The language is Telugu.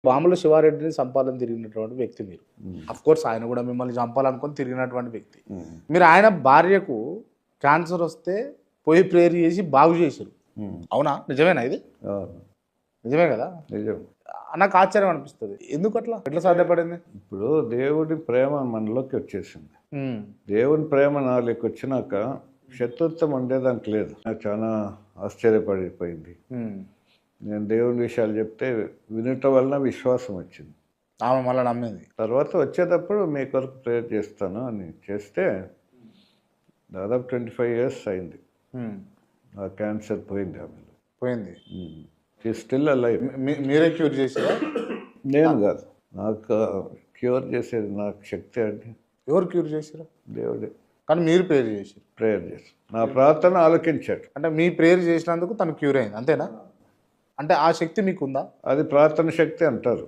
వామల శివారెడ్డిని చంపాలని తిరిగినటువంటి వ్యక్తి మీరు. అఫ్ కోర్స్ ఆయన కూడా మిమ్మల్ని చంపాలనుకొని తిరిగినటువంటి వ్యక్తి. మీరు ఆయన భార్యకు క్యాన్సర్ వస్తే పోయి ప్రేయర్ చేసి బాగు చేశారు. అవునా? నిజమేనా ఇది? నిజమే కదా? నిజం. నాకు ఆశ్చర్యం అనిపిస్తుంది. ఎందుకు అట్లా ఎట్లా సాధ్యపడింది? ఇప్పుడు దేవుడి ప్రేమ మనలోకి వచ్చేసింది. దేవుని ప్రేమ నాలోకి వచ్చినాక శత్రుత్వం ఉండేదానికి లేదు. నాకు చాలా ఆశ్చర్యపడిపోయింది. నేను దేవుని విషయాలు చెప్తే వినటం వలన విశ్వాసం వచ్చింది. ఆమె మళ్ళీ నమ్మింది. తర్వాత వచ్చేటప్పుడు మీ కొరకు ప్రేయర్ చేస్తాను అని చేస్తే దాదాపు 25 years అయింది. ఆ క్యాన్సర్ పోయింది, ఆమెలో పోయింది. Still alive. మీరే క్యూర్ చేసారా? నేను కాదు, నాకు క్యూర్ చేసేది నాకు శక్తి అంటే. ఎవరు క్యూర్ చేసారా? దేవుడే. కానీ మీరు ప్రేయర్ చేశారు. ప్రేయర్ చేసి నా ప్రార్థన ఆలకించాడు. అంటే మీ ప్రేయర్ చేసినందుకు తను క్యూర్ అయింది, అంతేనా? అంటే ఆ శక్తి మీకుందా? అది ప్రార్థన శక్తి అంటారు.